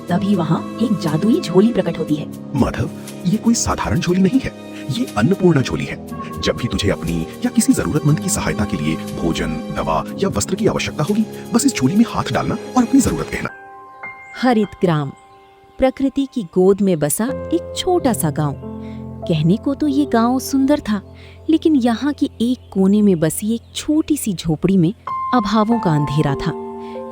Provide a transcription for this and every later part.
तभी वहाँ एक जादुई झोली प्रकट होती है। माधव, ये कोई साधारण झोली नहीं है, ये अन्नपूर्णा झोली है। जब भी तुझे अपनी या किसी जरूरतमंद की सहायता के लिए भोजन, दवा या वस्त्र की आवश्यकता होगी, बस इस झोली में हाथ डालना और अपनी जरूरत कहना। हरित ग्राम, प्रकृति की गोद में बसा एक छोटा सा गांव। कहने को तो ये गांव सुंदर था, लेकिन यहाँ की एक कोने में बसी एक छोटी सी झोपड़ी में अभावों का अंधेरा था।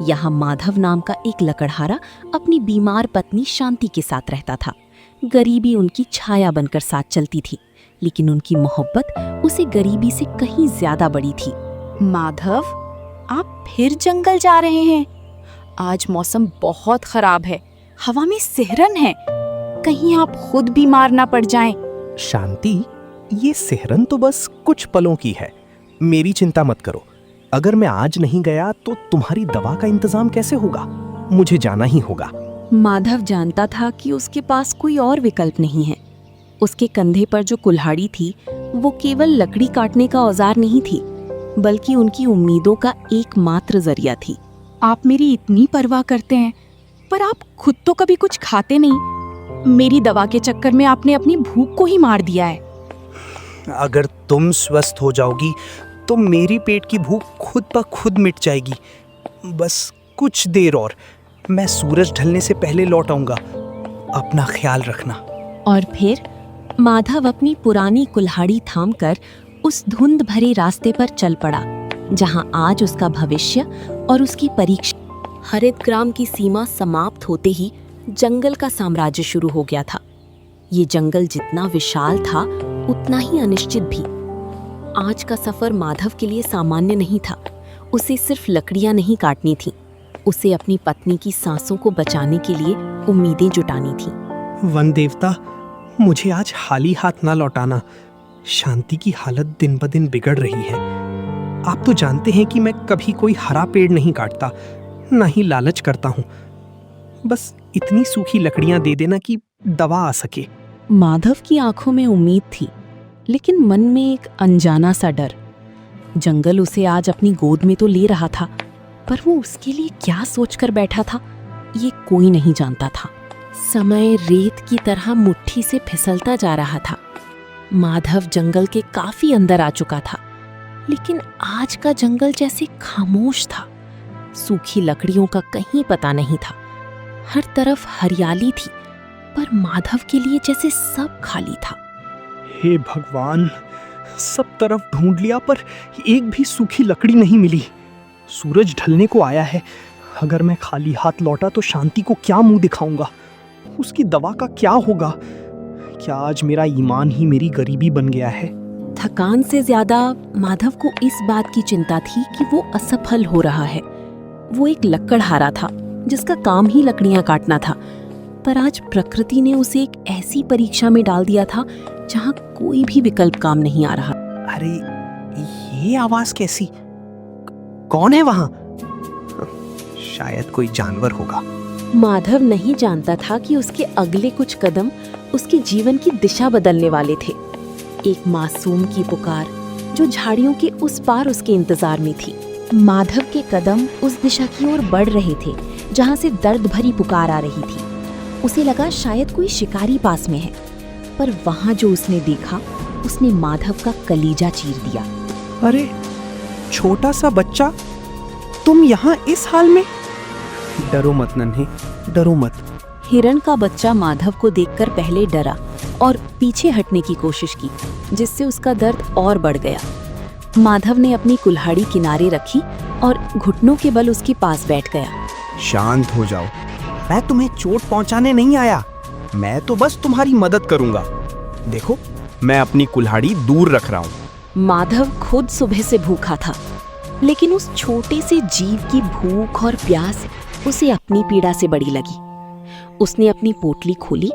यहाँ माधव नाम का एक लकड़हारा अपनी बीमार पत्नी शांति के साथ रहता था। गरीबी उनकी छाया बनकर साथ चलती थी, लेकिन उनकी मोहब्बत उसे गरीबी से कहीं ज्यादा बड़ी थी। माधव, आप फिर जंगल जा रहे हैं? आज मौसम बहुत खराब है, हवा में सिहरन है, कहीं आप खुद बीमार ना पड़ जाएं। शांति, ये सिहरन तो बस कुछ पलों की है, मेरी चिंता मत करो। अगर मैं आज नहीं गया तो तुम्हारी दवा का इंतजाम कैसे होगा? मुझे जाना ही होगा। माधव जानता था कि उसके पास कोई और विकल्प नहीं है। उसके कंधे पर जो कुल्हाड़ी थी वो केवल लकड़ी काटने का औजार नहीं थी, बल्कि उनकी उम्मीदों का एकमात्र जरिया थी। आप मेरी इतनी परवाह करते हैं, पर आप खुद तो कभी कुछ खाते नहीं। मेरी दवा के चक्कर में आपने अपनी भूख को ही मार दिया है। अगर तुम स्वस्थ हो जाओगी तो मेरी पेट की भूख खुद ब खुद मिट जाएगी। बस कुछ देर और, मैं सूरज ढलने से पहले लौट आऊंगा। अपना ख्याल रखना। और फिर माधव अपनी पुरानी कुल्हाड़ी थामकर उस धुंध भरे रास्ते पर चल पड़ा, जहां आज उसका भविष्य और उसकी परीक्षा। हरित ग्राम की सीमा समाप्त होते ही जंगल का साम्राज्य शुरू हो गया था। ये जंगल जितना विशाल था, उतना ही अनिश्चित भी। आज का सफर माधव के लिए सामान्य नहीं था। उसे सिर्फ लकड़ियां नहीं काटनी थीं, उसे अपनी पत्नी की सांसों को बचाने के लिए उम्मीदें जुटानी थीं। वन देवता, मुझे आज खाली हाथ ना लौटाना। शांति की हालत दिन ब दिन बिगड़ रही है। आप तो जानते हैं कि मैं कभी कोई हरा पेड़ नहीं काटता, ना ही लालच करता हूँ। बस इतनी सूखी लकड़ियां दे देना कि दवा आ सके। माधव की आंखों में उम्मीद थी, लेकिन मन में एक अनजाना सा डर। जंगल उसे आज अपनी गोद में तो ले रहा था, पर वो उसके लिए क्या सोचकर बैठा था, ये कोई नहीं जानता था। समय रेत की तरह मुट्ठी से फिसलता जा रहा था। माधव जंगल के काफी अंदर आ चुका था, लेकिन आज का जंगल जैसे खामोश था। सूखी लकड़ियों का कहीं पता नहीं था। हर तरफ हरियाली थी, पर माधव के लिए जैसे सब खाली था। हे भगवान, सब तरफ ढूंढ लिया पर एक भी सूखी लकड़ी नहीं मिली। सूरज ढलने को आया है। अगर मैं खाली हाथ लौटा तो शांति को क्या मुंह दिखाऊंगा? उसकी दवा का क्या होगा? क्या आज मेरा ईमान ही मेरी गरीबी बन गया है? थकान से ज्यादा माधव को इस बात की चिंता थी कि वो असफल हो रहा है। वो एक लकड़हारा था जिसका काम ही लकड़ियां काटना था, पर आज प्रकृति ने उसे एक ऐसी परीक्षा में डाल दिया था जहां कोई भी विकल्प काम नहीं आ रहा। अरे, ये आवाज कैसी? कौन है वहां? शायद कोई जानवर होगा। माधव नहीं जानता था कि उसके अगले कुछ कदम उसके जीवन की दिशा बदलने वाले थे। एक मासूम की पुकार जो झाड़ियों के उस पार उसके इंतजार में थी। माधव के कदम उस दिशा की ओर बढ़ रहे थे जहां से दर्द भरी पुकार आ रही थी। उसे लगा शायद कोई शिकारी पास में है, पर वहां जो उसने देखा, उसने माधव का कलीजा चीर दिया। अरे, छोटा सा बच्चा, तुम यहाँ इस हाल में? डरो मत नन्हे, डरो मत। हिरण का बच्चा माधव को देखकर पहले डरा और पीछे हटने की कोशिश की, जिससे उसका दर्द और बढ़ गया। माधव ने अपनी कुल्हाड़ी किनारे रखी और घुटनों के बल उसके पास बैठ गया। शांत हो जाओ, मैं तुम्हें चोट पहुंचाने नहीं आया। मैं तो बस तुम्हारी मदद करूंगा। देखो, मैं अपनी कुल्हाड़ी दूर रख रहा हूँ। माधव खुद सुबह से भूखा था, लेकिन उस छोटे से जीव की भूख और प्यास उसे अपनी पीड़ा से बड़ी लगी। उसने अपनी पोटली खोली,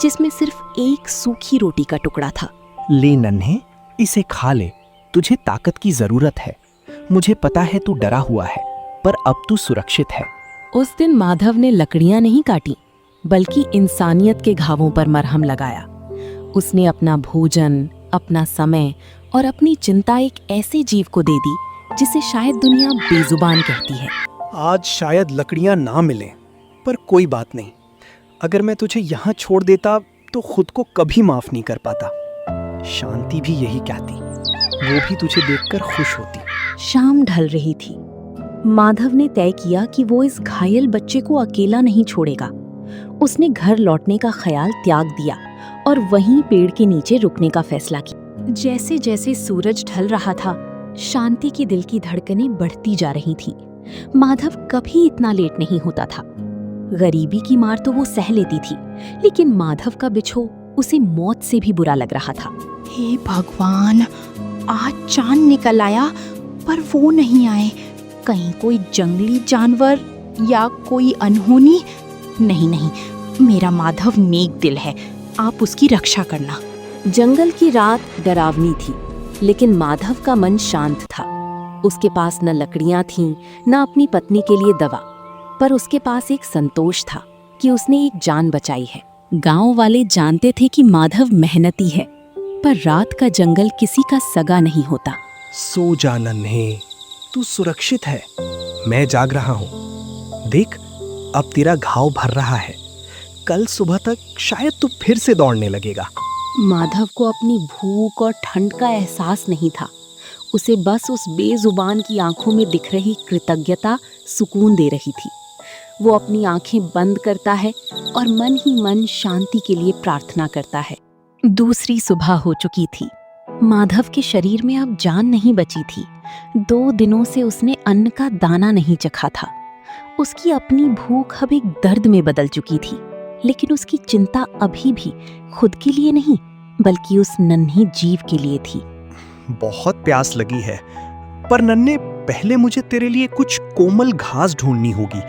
जिसमें सिर्फ एक सूखी रोटी का टुकड़ा था। ले नन्हे, इसे खा ले, तुझे ताकत की जरूरत है। मुझे पता है तू डरा हुआ है, पर अब तू सुरक्षित है। उस दिन माधव ने लकड़ियां नहीं काटी, बल्कि इंसानियत के घावों पर मरहम लगाया। उसने अपना भोजन, अपना समय और अपनी चिंता एक ऐसे जीव को दे दी जिसे शायद दुनिया बेजुबान कहती है। आज शायद लकड़ियां ना मिलें, पर कोई बात नहीं। अगर मैं तुझे यहाँ छोड़ देता तो खुद को कभी माफ नहीं कर पाता। शांति भी यही कहती, वो भी तुझे देखकर खुश होती। शाम ढल रही थी। माधव ने तय किया कि वो इस घायल बच्चे को अकेला नहीं छोड़ेगा। उसने घर लौटने का ख्याल त्याग दिया और वहीं पेड़ के नीचे रुकने का फैसला किया। जैसे जैसे सूरज ढल रहा था, शांति के दिल की धड़कनें बढ़ती जा रही थीं। माधव कभी इतना लेट नहीं होता था। गरीबी की मार तो वो सह लेती थी, लेकिन माधव का बिछो उसे मौत से भी बुरा लग रहा था। हे भगवान, आज चांद निकल आया पर वो नहीं आए। कहीं कोई जंगली जानवर या कोई अनहोनी? नहीं, मेरा माधव नेक दिल है, आप उसकी रक्षा करना। जंगल की रात डरावनी थी, लेकिन माधव का मन शांत था। उसके पास न लकड़ियां थीं, न अपनी पत्नी के लिए दवा, पर उसके पास एक संतोष था कि उसने एक जान बचाई है। गांव वाले जानते थे कि माधव मेहनती है, पर रात का जंगल किसी का सगा नहीं होता। सो जा नन्हे, तू सुरक्षित है, मैं जाग रहा हूँ। देख, अब तेरा घाव भर रहा है, कल सुबह तक शायद तू फिर से दौड़ने लगेगा। माधव को अपनी भूख और ठंड का एहसास नहीं था। उसे बस उस बेजुबान की आंखों में दिख रही कृतज्ञता सुकून दे रही थी। वो अपनी आंखें बंद करता है और मन ही मन शांति के लिए प्रार्थना करता है। दूसरी सुबह हो चुकी थी। माधव के शरीर में अब जान नहीं बची थी। 2 दिनों से उसने अन्न का दाना नहीं चखा था। उसकी अपनी भूख अब एक दर्द में बदल चुकी थी, लेकिन उसकी चिंता अभी भी खुद के लिए नहीं, बल्कि उस नन्हे जीव के लिए थी। बहुत प्यास लगी है, पर नन्हे, पहले मुझे तेरे लिए कुछ कोमल घास ढूंढनी होगी।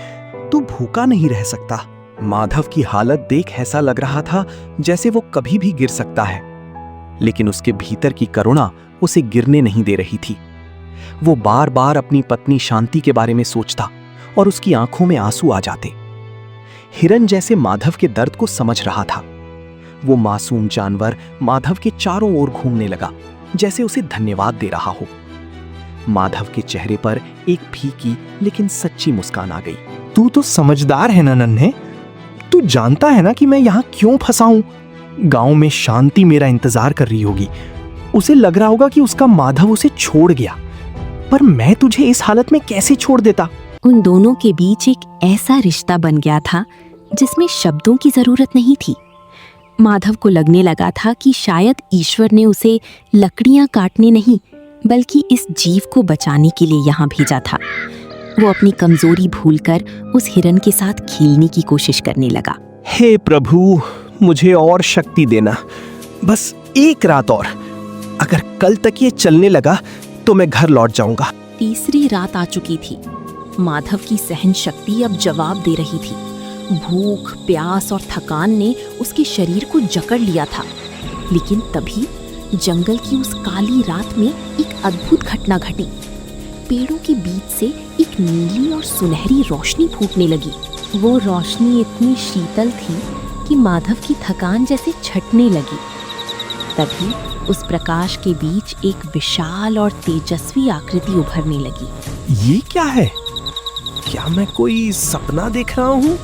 तू भूखा नहीं रह सकता। माधव की हालत देख ऐसा लग रहा था जैसे वो कभी भी गिर सकता है, लेकिन उसके भीतर की करुणा उसे गिरने नहीं दे रही थी। वो बार बार अपनी पत्नी शांति के बारे में सोचता और उसकी आंखों में आंसू आ जाते। हिरन जैसे माधव के दर्द को समझ रहा था। वो मासूम जानवर माधव के चारों ओर घूमने लगा, जैसे उसे धन्यवाद दे रहा हो। माधव के चेहरे पर एक फीकी लेकिन सच्ची मुस्कान आ गई। तू तो समझदार है ना नन्हे, तू जानता है ना कि मैं यहाँ क्यों फंसा हूं। गांव में शांति मेरा इंतजार कर रही होगी। उसे लग रहा होगा कि उसका माधव उसे छोड़ गया, पर मैं तुझे इस हालत में कैसे छोड़ देता। उन दोनों के बीच एक ऐसा रिश्ता बन गया था जिसमें शब्दों की जरूरत नहीं थी। माधव को लगने लगा था कि शायद ईश्वर ने उसे लकड़ियां काटने नहीं, बल्कि इस जीव को बचाने के लिए यहाँ भेजा था। वो अपनी कमजोरी भूलकर उस हिरन के साथ खेलने की कोशिश करने लगा। हे प्रभु, मुझे और शक्ति देना, बस एक रात और। अगर कल तक ये चलने लगा तो मैं घर लौट जाऊंगा। तीसरी रात आ चुकी थी। माधव की सहन शक्ति अब जवाब दे रही थी। भूख, प्यास और थकान ने उसके शरीर को जकड़ लिया था। लेकिन तभी जंगल की उस काली रात में एक अद्भुत घटना घटी। पेड़ों के बीच से एक नीली और सुनहरी रोशनी फूटने लगी। वो रोशनी इतनी शीतल थी कि माधव की थकान जैसे छटने लगी। तभी उस प्रकाश के बीच एक विशाल और तेजस्वी आकृति उभरने लगी। ये क्या है? क्या मैं कोई सपना देख रहा हूँ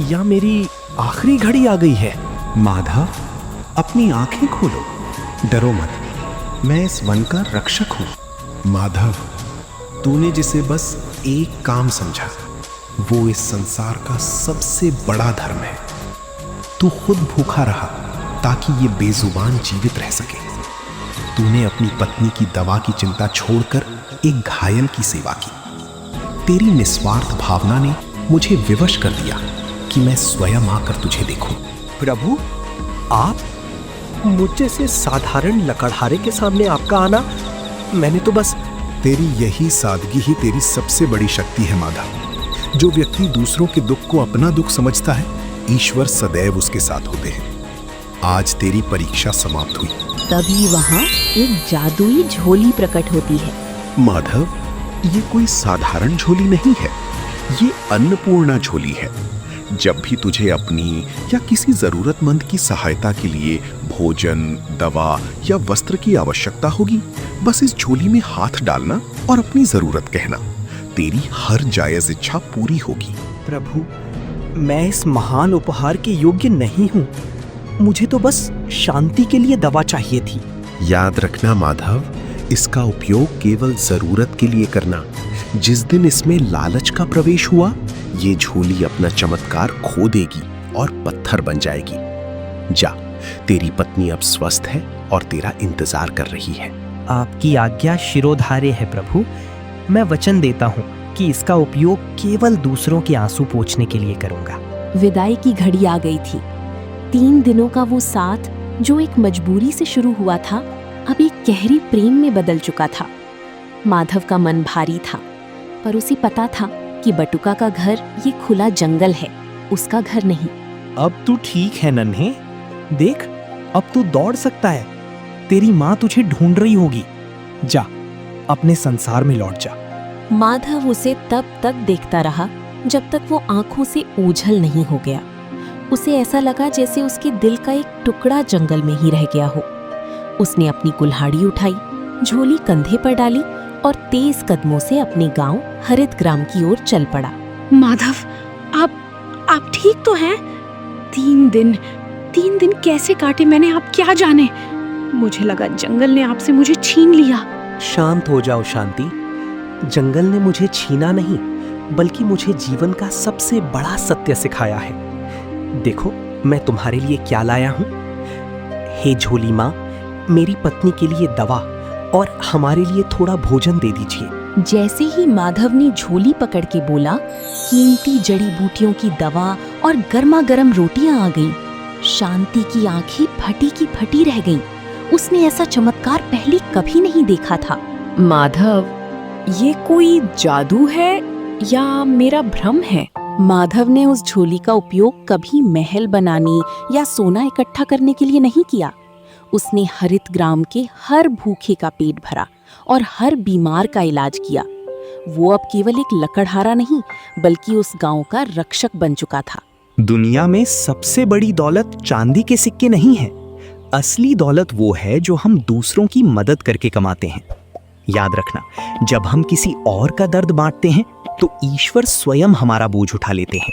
या मेरी आखिरी घड़ी आ गई है? माधव, अपनी आंखें खोलो, डरो मत, मैं इस वन का रक्षक हूं। माधव, तूने जिसे बस एक काम समझा, वो इस संसार का सबसे बड़ा धर्म है। तू खुद भूखा रहा ताकि ये बेजुबान जीवित रह सके। तूने अपनी पत्नी की दवा की चिंता छोड़कर एक घायल की सेवा की। तेरी निस्वार्थ भावना ने मुझे विवश कर दिया कि मैं स्वयं आकर तुझे देखूं। प्रभु, आप मुझ जैसे साधारण लकड़हारे के सामने आपका आना, मैंने तो बस। तेरी यही सादगी ही तेरी सबसे बड़ी शक्ति है माधव। जो व्यक्ति दूसरों के दुख को अपना दुख समझता है, ईश्वर सदैव उसके साथ होते हैं। आज तेरी परीक्षा समाप्त हुई। तभी वहाँ एक जादुई झोली प्रकट होती है। माधव, ये कोई साधारण झोली नहीं है, ये अन्नपूर्णा झोली है। जब भी तुझे अपनी या किसी जरूरतमंद की सहायता के लिए भोजन, दवा या वस्त्र की आवश्यकता होगी, बस इस झोली में हाथ डालना और अपनी जरूरत कहना। तेरी हर जायज इच्छा पूरी होगी। प्रभु, मैं इस महान उपहार के योग्य नहीं हूँ। मुझे तो बस शांति के लिए दवा चाहिए थी। याद रखना माधव, इसका उपयोग केवल जरूरत के लिए करना। जिस दिन इसमें लालच का प्रवेश हुआ, ये झोली अपना चमत्कार खो देगी और पत्थर बन जाएगी। जा, तेरी पत्नी अब स्वस्थ है और तेरा इंतजार कर रही है। आपकी आज्ञा शिरोधार्य है प्रभु। मैं वचन देता हूँ कि इसका उपयोग केवल दूसरों के आंसू पोंछने के लिए करूँगा। विदाई की घड़ी आ गई थी। 3 दिनों का वो साथ जो एक मजबूरी से शुरू हुआ था, अब एक गहरी प्रेम में बदल चुका था। माधव का मन भारी था, पर उसे पता था कि बटुका का घर ये खुला जंगल है, उसका घर नहीं। अब तू ठीक है नन्हे। देख, अब तू दौड़ सकता है। तेरी माँ तुझे ढूंढ रही होगी। जा, अपने संसार में लौट जा। माधव उसे तब तक देखता रहा जब तक वो आंखों से ओझल नहीं हो गया। उसे ऐसा लगा जैसे उसके दिल का एक टुकड़ा जंगल में ही रह गया हो। उसने अपनी कुल्हाड़ी उठाई, झोली कंधे पर डाली और तेज कदमों से अपने गांव हरित ग्राम की ओर चल पड़ा। माधव, आप ठीक तो हैं? 3 दिन कैसे काटे मैंने, आप क्या जाने। मुझे लगा जंगल ने आपसे मुझे छीन लिया। शांत हो जाओ शांति। जंगल ने मुझे छीना नहीं, बल्कि मुझे जीवन का सबसे बड़ा सत्य सिखाया है। देखो, मैं तुम्हारे लिए क्या लाया हूं। हे झोली माँ, मेरी पत्नी के लिए दवा और हमारे लिए थोड़ा भोजन दे दीजिए। जैसे ही माधव ने झोली पकड़ के बोला, कीमती जड़ी बूटियों की दवा और गर्मा गर्म रोटियां आ गईं। शांति की आंखें फटी की फटी रह गईं। उसने ऐसा चमत्कार पहले कभी नहीं देखा था। माधव, ये कोई जादू है या मेरा भ्रम है? माधव ने उस झोली का उपयोग कभी महल बनाने या सोना इकट्ठा करने के लिए नहीं किया। उसने हरित ग्राम के हर भूखे का पेट भरा और हर बीमार का इलाज किया। वो अब केवल एक लकड़हारा नहीं, बल्कि उस गांव का रक्षक बन चुका था। दुनिया में सबसे बड़ी दौलत चांदी के सिक्के नहीं है। असली दौलत वो है जो हम दूसरों की मदद करके कमाते हैं। याद रखना, जब हम किसी और का दर्द बांटते हैं तो ईश्वर स्वयं हमारा बोझ उठा लेते हैं।